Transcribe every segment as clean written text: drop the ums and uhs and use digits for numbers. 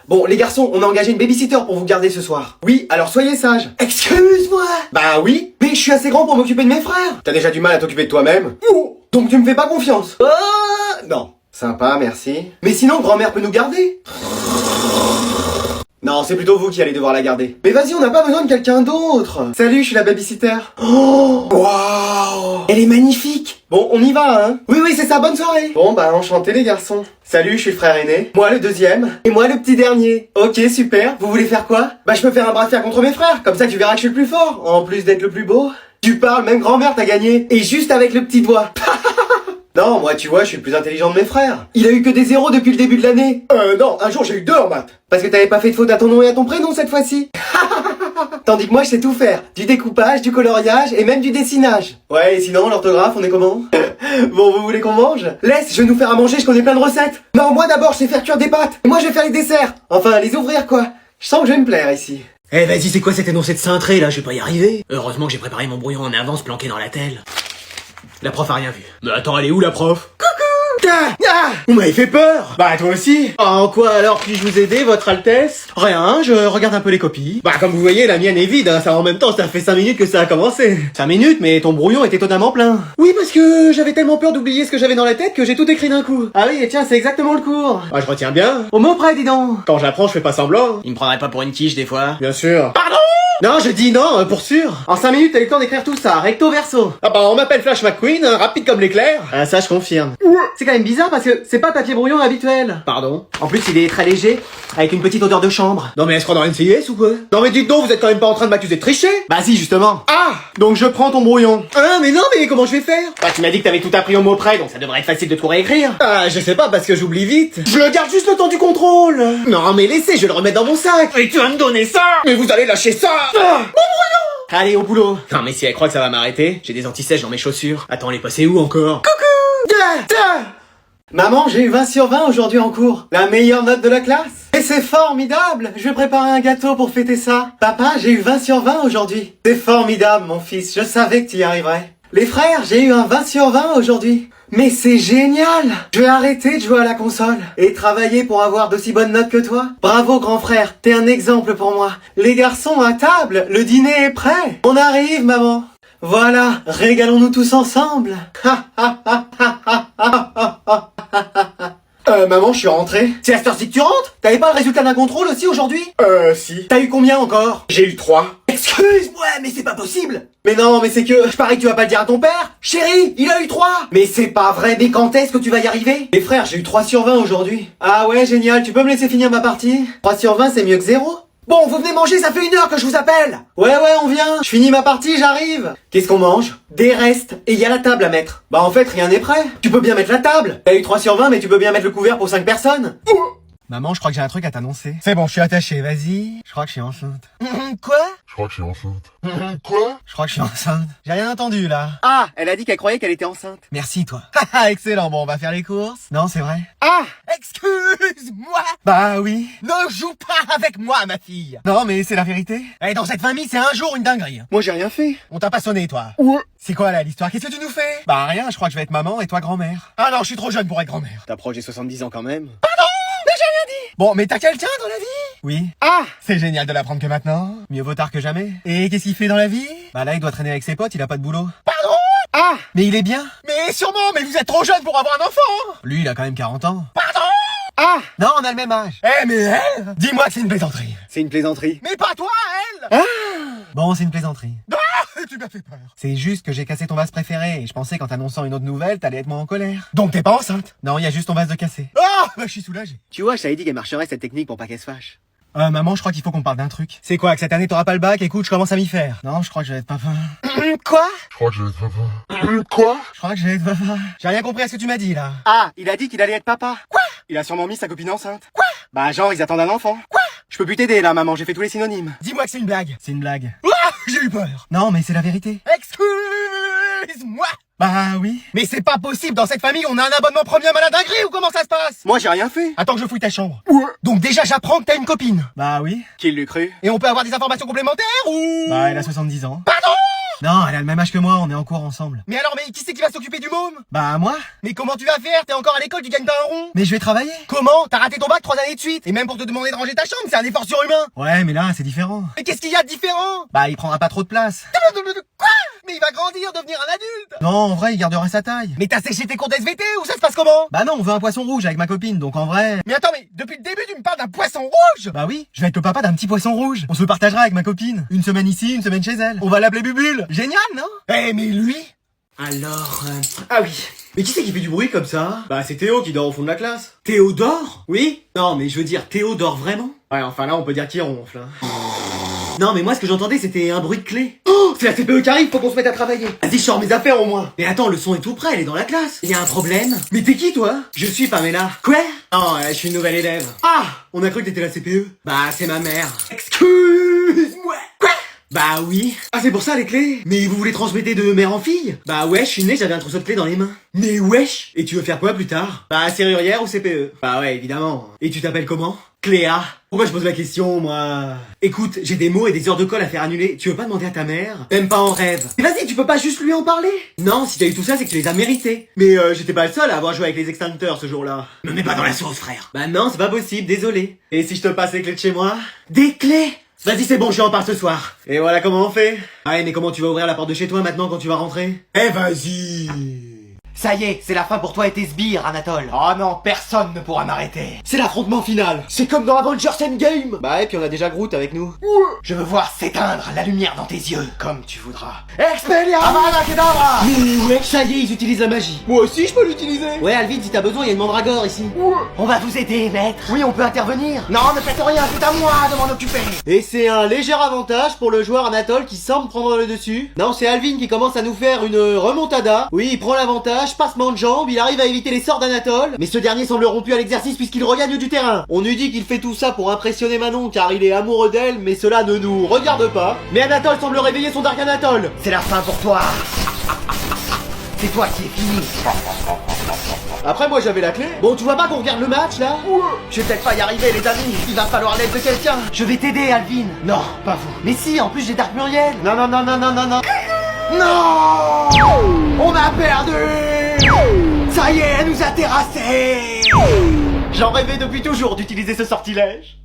Bon, les garçons, on a engagé une babysitter pour vous garder ce soir. Oui, alors soyez sages. Excuse-moi. Bah oui, mais je suis assez grand pour m'occuper de mes frères. T'as déjà du mal à t'occuper de toi-même. Oh, donc tu me fais pas confiance. Non. Sympa, merci. Mais sinon, grand-mère peut nous garder. Non, c'est plutôt vous qui allez devoir la garder. Mais vas-y, on n'a pas besoin de quelqu'un d'autre. Salut, je suis la babysitter. Oh, waouh, elle est magnifique. Bon, on y va, hein. Oui, c'est ça, bonne soirée. Bon, bah, enchanté les garçons. Salut, je suis le frère aîné. Moi le deuxième. Et moi le petit dernier. Ok, super. Vous voulez faire quoi? Bah, je peux faire un bras de fer contre mes frères. Comme ça, tu verras que je suis le plus fort. En plus d'être le plus beau. Tu parles, même grand-mère t'as gagné. Et juste avec le petit doigt. Non, moi, tu vois, je suis le plus intelligent de mes frères. Il a eu que des zéros depuis le début de l'année. Non, un jour j'ai eu 2 en maths. Parce que t'avais pas fait de faute à ton nom et à ton prénom cette fois-ci. Tandis que moi, je sais tout faire. Du découpage, du coloriage et même du dessinage. Ouais, et sinon, l'orthographe, on est comment? Bon, vous voulez qu'on mange? Laisse, je vais nous faire à manger, je connais plein de recettes. Non, moi d'abord, je sais faire cuire des pâtes. Et moi, je vais faire les desserts. Enfin, les ouvrir, quoi. Je sens que je vais me plaire ici. Eh vas-y, c'est quoi cet énoncé de cintré là? Je vais pas y arriver. Heureusement que j'ai préparé mon brouillon en avance planqué dans la telle. La prof a rien vu. Mais attends, elle est où la prof? Vous m'avez fait peur. Bah, toi aussi. En quoi alors puis-je vous aider, votre Altesse? Rien, je regarde un peu les copies. Bah, comme vous voyez, la mienne est vide, hein. Ça en même temps, ça fait 5 minutes que ça a commencé. 5 minutes, mais ton brouillon était totalement plein. Oui, parce que j'avais tellement peur d'oublier ce que j'avais dans la tête que j'ai tout écrit d'un coup. Ah oui, et tiens, c'est exactement le cours. Ah, je retiens bien. Au mot près, dis donc. Quand j'apprends, je fais pas semblant. Il me prendrait pas pour une quiche des fois. Bien sûr. Pardon? Non, je dis non, pour sûr. En 5 minutes, t'as eu le temps d'écrire tout ça, recto verso. Ah bah, on m'appelle Flash McQueen, hein, rapide comme l'éclair. Ah ça, je confirme. C'est quand même bizarre parce que c'est pas papier brouillon habituel. Pardon? En plus, il est très léger, avec une petite odeur de chambre. Non mais est-ce qu'on dans NCIS ou quoi? Non mais dites donc, vous êtes quand même pas en train de m'accuser de tricher? Bah si, justement. Ah! Donc je prends ton brouillon. Ah mais non, mais comment je vais faire? Bah tu m'as dit que t'avais tout appris au mot près, donc ça devrait être facile de tout réécrire. Ah, je sais pas, parce que j'oublie vite. Je le garde juste le temps du contrôle. Non mais laissez, je vais le remettre dans mon sac. Et tu vas me donner ça? Mais vous allez lâcher ça! Allez, au boulot. Non mais si elle croit que ça va m'arrêter, j'ai des anti-sèches dans mes chaussures. Attends, elle est passée où encore? Maman, j'ai eu 20 sur 20 aujourd'hui en cours. La meilleure note de la classe. Et c'est formidable. Je vais préparer un gâteau pour fêter ça. Papa, j'ai eu 20 sur 20 aujourd'hui. C'est formidable, mon fils. Je savais que tu y arriverais. Les frères, j'ai eu un 20 sur 20 aujourd'hui. Mais c'est génial! Je vais arrêter de jouer à la console et travailler pour avoir d'aussi bonnes notes que toi. Bravo grand frère, t'es un exemple pour moi. Les garçons à table, le dîner est prêt. On arrive maman. Voilà, régalons-nous tous ensemble. Maman, je suis rentré. C'est à cette heure-ci que tu rentres? T'avais pas le résultat d'un contrôle aussi aujourd'hui? Si. T'as eu combien encore? J'ai eu 3. Excuse-moi, mais c'est pas possible. Mais non, mais c'est que... Je parie que tu vas pas le dire à ton père. Chérie, il a eu 3. Mais c'est pas vrai, mais quand est-ce que tu vas y arriver? Les frères, j'ai eu 3 sur 20 aujourd'hui. Ah ouais, génial, tu peux me laisser finir ma partie? 3 sur 20, c'est mieux que 0. Bon, vous venez manger, ça fait 1 heure que je vous appelle. Ouais, on vient. Je finis ma partie, j'arrive. Qu'est-ce qu'on mange? Des restes. Et il y a la table à mettre. Bah en fait, rien n'est prêt. Tu peux bien mettre la table. T'as eu 3 sur 20, mais tu peux bien mettre le couvert pour 5 personnes. Maman, je crois que j'ai un truc à t'annoncer. C'est bon, je suis attaché, vas-y. Je crois que je suis enceinte. Quoi? Je crois que je suis enceinte. Quoi? Je crois que je suis enceinte. J'ai rien entendu, là. Ah, elle a dit qu'elle croyait qu'elle était enceinte. Merci, toi. Haha, excellent. Bon, on va faire les courses. Non, c'est vrai. Ah! Excuse-moi! Bah oui. Ne joue pas avec moi, ma fille! Non, mais c'est la vérité. Eh, dans cette famille, c'est un jour une dinguerie. Moi, j'ai rien fait. On t'a pas sonné, toi. Ouais. C'est quoi, là, l'histoire? Qu'est-ce que tu nous fais? Bah rien, je crois que je vais être maman et toi grand-mère. Ah non, je suis trop jeune pour être grand-mère. T'approches des 70 ans quand même. Pardon! Mais j'ai rien dit! Bon, mais t'as quelqu'un dans la vie? Oui. Ah! C'est génial de l'apprendre que maintenant. Mieux vaut tard que jamais. Et qu'est-ce qu'il fait dans la vie? Bah là, il doit traîner avec ses potes, il a pas de boulot. Pardon! Ah! Mais il est bien. Mais sûrement, mais vous êtes trop jeune pour avoir un enfant! Lui, il a quand même 40 ans. Pardon! Ah! Non, on a le même âge. Eh, mais elle! Dis-moi que c'est une plaisanterie. C'est une plaisanterie. Mais pas toi, elle! Bon, c'est une plaisanterie. Ah! Tu m'as fait peur. C'est juste que j'ai cassé ton vase préféré et je pensais qu'en t'annonçant une autre nouvelle, t'allais être moins en colère. Donc t'es pas enceinte? Non, il y a juste ton vase de cassé. Ah! Bah, je suis soulagé. Tu vois, je t'avais dit qu'elle marcherait cette technique pour pas qu'elle se fâche. Maman, je crois qu'il faut qu'on parle d'un truc. C'est quoi, que cette année t'auras pas le bac? Écoute, je commence à m'y faire. Non, je crois que je vais être papa. Quoi? Je crois que je vais être papa. Quoi? Je crois que je vais être papa. J'ai rien compris à ce que tu m'as dit, là. Ah, il a dit qu'il allait être papa. Quoi? Il a sûrement mis sa copine enceinte. Quoi? Bah, genre, ils attendent un enfant. Quoi? Je peux plus t'aider, là, maman, j'ai fait tous les synonymes. Dis-moi que c'est une blague. C'est une blague. Ah! J'ai eu peur. Non, mais c'est la vérité. Excuse-moi. Bah oui. Mais c'est pas possible, dans cette famille, on a un abonnement premium à la dinguerie ou comment ça se passe? Moi, j'ai rien fait. Attends que je fouille ta chambre. Donc déjà, j'apprends que t'as une copine. Bah oui. Qui l'eût cru? Et on peut avoir des informations complémentaires ou... Bah, elle a 70 ans. Pardon? Non, elle a le même âge que moi, on est en cours ensemble. Mais alors, mais qui c'est qui va s'occuper du môme? Bah moi? Mais comment tu vas faire? T'es encore à l'école, tu gagnes pas un rond? Mais je vais travailler. Comment? T'as raté ton bac 3 années de suite? Et même pour te demander de ranger ta chambre, c'est un effort surhumain! Ouais, mais là, c'est différent. Mais qu'est-ce qu'il y a de différent? Bah, il prendra pas trop de place. Quoi? Mais il va grandir, devenir un adulte! Non, en vrai, il gardera sa taille. Mais t'as séché tes cours d'SVT ou ça se passe comment? Bah non, on veut un poisson rouge avec ma copine, donc en vrai... Mais attends, mais depuis le début tu me parles d'un poisson rouge! Bah oui, je vais être le papa d'un petit poisson rouge. On se le partagera avec ma copine. Une semaine ici, une semaine chez elle. On va l'appeler Bubule. Génial, non? Eh mais lui? Alors... Ah oui. Mais qui c'est qui fait du bruit comme ça? Bah c'est Théo qui dort au fond de la classe. Théodore? Oui? Non, mais je veux dire, Théodore vraiment? Ouais, enfin là, on peut dire qu'il ronfle. Hein. Non, mais moi, ce que j'entendais, c'était un bruit de clé. Oh, c'est la CPE qui arrive, faut qu'on se mette à travailler. Vas-y, je sors mes affaires au moins. Mais attends, le son est tout prêt, elle est dans la classe. Il y a un problème. Mais t'es qui, toi? Je suis Pamela. Quoi? Non, je suis une nouvelle élève. Ah, on a cru que t'étais la CPE. Bah, c'est ma mère. Excuse-moi. Quoi? Bah oui. Ah, c'est pour ça les clés? Mais vous voulez transmettre de mère en fille? Bah ouais, je suis né, j'avais un trousseau de clés dans les mains. Mais wesh. Et tu veux faire quoi plus tard? Bah serrurière ou CPE? Bah ouais, évidemment. Et tu t'appelles comment? Cléa. Pourquoi je pose la question, moi? Écoute, j'ai des mots et des heures de colle à faire annuler. Tu veux pas demander à ta mère? Même pas en rêve. Mais vas-y, tu peux pas juste lui en parler? Non, si t'as eu tout ça, c'est que tu les as mérités. Mais j'étais pas le seul à avoir joué avec les extincteurs ce jour-là. Me mets pas dans la sauce, frère. Bah non, c'est pas possible, désolé. Et si je te passe les clés de chez moi? Des clés? Vas-y, c'est bon, je en parle ce soir. Et voilà comment on fait. Ouais, mais comment tu vas ouvrir la porte de chez toi maintenant quand tu vas rentrer? Eh, vas-y. Ça y est, c'est la fin pour toi et tes sbires, Anatole. Oh non, personne ne pourra m'arrêter. C'est l'affrontement final. C'est comme dans Avengers Endgame. Bah, et puis on a déjà Groot avec nous. Je veux voir s'éteindre la lumière dans tes yeux, comme tu voudras. Expelliarmus! Avada Kedavra! Mais ouais, ça y est, ils utilisent la magie. Moi aussi, je peux l'utiliser. Ouais, Alvin, si t'as besoin, il y a une mandragore ici. On va vous aider, maître. Oui, on peut intervenir. Non, ne faites rien, c'est à moi de m'en occuper. Et c'est un léger avantage pour le joueur Anatole qui semble prendre le dessus. Non, c'est Alvin qui commence à nous faire une remontada. Oui, il prend l'avantage, passement de jambes, il arrive à éviter les sorts d'Anatole. Mais ce dernier semble rompu à l'exercice puisqu'il regagne du terrain. On nous dit qu'il fait tout ça pour impressionner Manon car il est amoureux d'elle, mais cela ne nous regarde pas. Mais Anatole semble réveiller son Dark Anatole. C'est la fin pour toi. C'est toi qui es fini. Après moi j'avais la clé. Bon, tu vois pas qu'on regarde le match là? Je vais peut-être pas y arriver, les amis. Il va falloir l'aide de quelqu'un. Je vais t'aider, Alvin. Non, pas vous. Mais si, en plus j'ai Dark Muriel. Non, non, non, non, non, non, non. Non! On a perdu! Ça y est, elle nous a terrassés! J'en rêvais depuis toujours d'utiliser ce sortilège.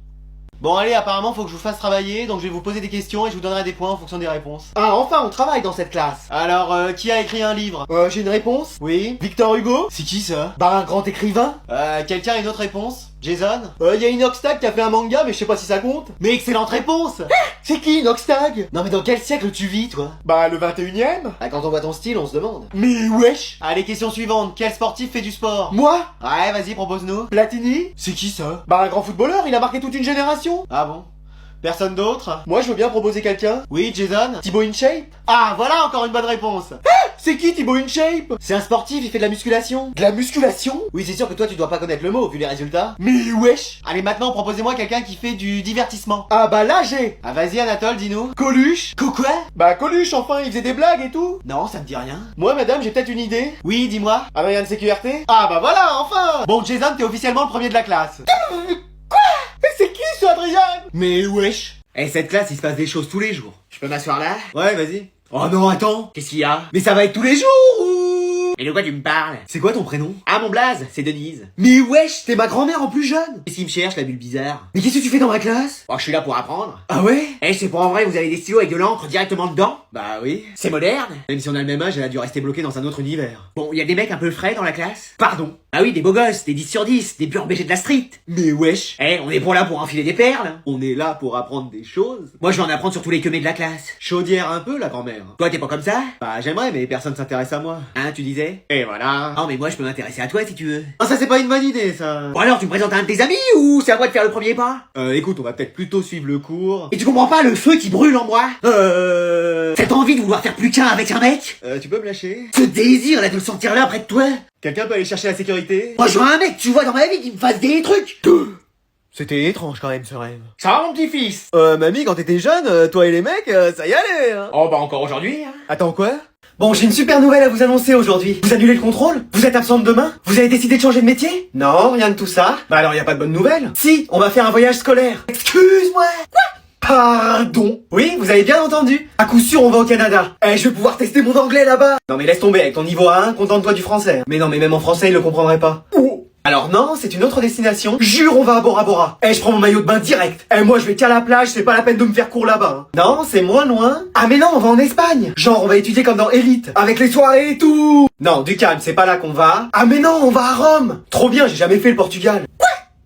Bon allez, apparemment faut que je vous fasse travailler, donc je vais vous poser des questions et je vous donnerai des points en fonction des réponses. Ah enfin, on travaille dans cette classe. Alors, qui a écrit un livre? J'ai une réponse. Oui. Victor Hugo? C'est qui ça? Bah un grand écrivain. Quelqu'un a une autre réponse? Jason? Y a Inoxtag qui a fait un manga, mais je sais pas si ça compte. Mais excellente réponse! C'est qui Inoxtag? Non mais dans quel siècle tu vis, toi? Bah le 21ème. Ah, quand on voit ton style, on se demande. Mais wesh! Allez, question suivante. Quel sportif fait du sport? Moi? Ouais, vas-y, propose-nous. Platini? C'est qui ça? Bah un grand footballeur, il a marqué toute une génération. Ah bon? Personne d'autre? Moi je veux bien proposer quelqu'un. Oui, Jason? Thibaut InShape? Ah, voilà encore une bonne réponse. C'est qui Thibaut InShape? C'est un sportif, il fait de la musculation. De la musculation? Oui, c'est sûr que toi tu dois pas connaître le mot vu les résultats. Mais wesh! Allez, maintenant proposez-moi quelqu'un qui fait du divertissement. Ah bah là j'ai! Ah vas-y Anatole, dis-nous. Coluche? Quoi? Bah Coluche, enfin, il faisait des blagues et tout. Non, ça me dit rien. Moi madame, j'ai peut-être une idée. Oui, dis-moi. Adrien de CQRT? Ah bah voilà, enfin! Bon, Jason, t'es officiellement le premier de la classe. Mais c'est qui ce Adrien? Mais wesh! Eh, cette classe, il se passe des choses tous les jours. Je peux m'asseoir là? Ouais, vas-y. Oh non, attends! Qu'est-ce qu'il y a? Mais ça va être tous les jours ou? Mais de quoi tu me parles? C'est quoi ton prénom? Ah, mon blaze, c'est Denise. Mais wesh, t'es ma grand-mère en plus jeune. Qu'est-ce qu'il me cherche, la bulle bizarre? Mais qu'est-ce que tu fais dans ma classe? Oh, je suis là pour apprendre. Ah ouais? Eh, c'est pour en vrai, vous avez des stylos avec de l'encre directement dedans? Bah oui. C'est moderne. Même si on a le même âge, elle a dû rester bloquée dans un autre univers. Bon, il y a des mecs un peu frais dans la classe? Pardon. Ah oui, des beaux gosses, des 10 sur 10, des purs BG de la street. Mais wesh. Eh, on est pour là pour enfiler des perles. On est là pour apprendre des choses. Moi, je vais en apprendre sur tous les queumés de la classe. Chaudière un peu, la grand-mère. Toi, t'es pas comme ça? Bah, j'aimerais, mais personne s'intéresse à moi. Hein, tu disais? Et voilà. Non, mais moi, je peux m'intéresser à toi si tu veux. Ah, ça, c'est pas une bonne idée, ça. Bon, alors, tu me présentes à un de tes amis ou c'est à moi de faire le premier pas? Écoute, on va peut-être plutôt suivre le cours. Et tu comprends pas le feu qui brûle en moi? Cette envie de vouloir faire plus qu'un avec un mec? Tu peux me lâcher? Ce désir, là, de le sentir là, près de toi? Quelqu'un peut aller chercher la sécurité? Moi, je vois un mec, tu vois, dans ma vie, qui me fasse des trucs. C'était étrange quand même ce rêve. Ça va mon petit-fils? Mamie, quand t'étais jeune, toi et les mecs, ça y allait, hein. Oh bah encore aujourd'hui, hein. Attends quoi? Bon, j'ai une super nouvelle à vous annoncer aujourd'hui. Vous annulez le contrôle? Vous êtes absente demain? Vous avez décidé de changer de métier? Non, rien de tout ça. Bah alors y a pas de bonne nouvelle? Si, on va faire un voyage scolaire. Excuse-moi. Quoi? Pardon? Oui, vous avez bien entendu. À coup sûr, on va au Canada. Eh, je vais pouvoir tester mon anglais là-bas. Non mais laisse tomber, avec ton niveau A1, contente-toi du français. Mais non, mais même en français, il le comprendrait pas. Oh. Alors non, c'est une autre destination. Jure, on va à Bora Bora. Eh, je prends mon maillot de bain direct. Eh, moi, je vais qu'à la plage, c'est pas la peine de me faire court là-bas. Hein. Non, c'est moins loin. Ah, mais non, on va en Espagne. Genre, on va étudier comme dans Elite, avec les soirées et tout. Non, du calme, c'est pas là qu'on va. Ah, mais non, on va à Rome. Trop bien, j'ai jamais fait le Portugal.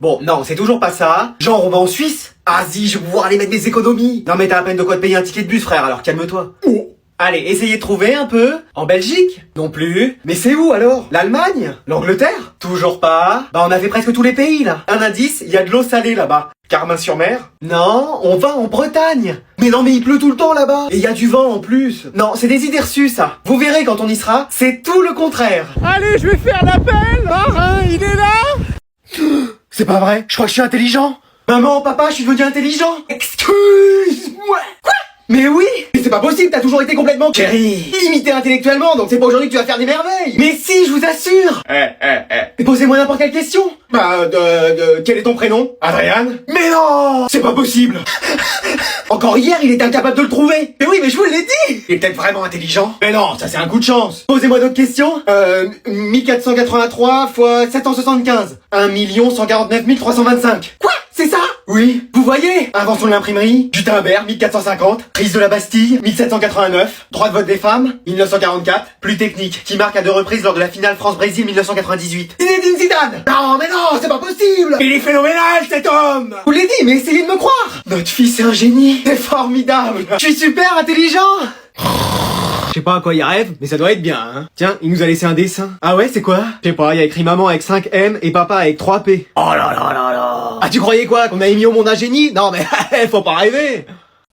Bon, non, c'est toujours pas ça. Genre, on va en Suisse. Ah, si, je vais pouvoir aller mettre mes économies. Non mais t'as à peine de quoi te payer un ticket de bus, frère, alors calme-toi. Oh. Allez, essayez de trouver un peu. En Belgique? Non plus. Mais c'est où alors? L'Allemagne? L'Angleterre? Toujours pas. Bah on a fait presque tous les pays là. Un indice, il y a de l'eau salée là-bas. Carmin-sur-Mer? Non, on va en Bretagne. Mais non, mais il pleut tout le temps là-bas. Et il y a du vent en plus. Non, c'est des idées reçues ça. Vous verrez quand on y sera, c'est tout le contraire. Allez, je vais faire l'appel. Marin, il est là. C'est pas vrai, je crois que je suis intelligent. Maman, papa, je suis devenu intelligent. Excuse-moi. Quoi? Mais oui. Mais c'est pas possible, t'as toujours été complètement limité intellectuellement, donc c'est pas aujourd'hui que tu vas faire des merveilles. Mais si, je vous assure. Et posez-moi n'importe quelle question. Bah, quel est ton prénom? Adrien? Mais non! C'est pas possible! Encore hier, il était incapable de le trouver! Mais oui, mais je vous l'ai dit. Il est peut-être vraiment intelligent? Mais non, ça c'est un coup de chance. Posez-moi d'autres questions. 1483 x 775. 1 149 325. Quoi? C'est ça? Oui. Vous voyez? Invention de l'imprimerie. Gutenberg, 1450. Prise de la Bastille, 1789. Droit de vote des femmes, 1944. Plus technique, qui marque à 2 reprises lors de la finale France-Brésil 1998. Zinedine Zidane! Non, mais non, c'est pas possible! Il est phénoménal cet homme! Je vous l'ai dit, mais essayez de me croire! Notre fils est un génie. C'est formidable! Je suis super intelligent. Je sais pas à quoi il rêve, mais ça doit être bien, hein. Tiens, il nous a laissé un dessin. Ah ouais, c'est quoi? Je sais pas, il y a écrit maman avec 5 M et papa avec 3 P. Oh là là là là! Ah, tu croyais quoi? Qu'on a émis au monde un génie? Non mais, faut pas rêver.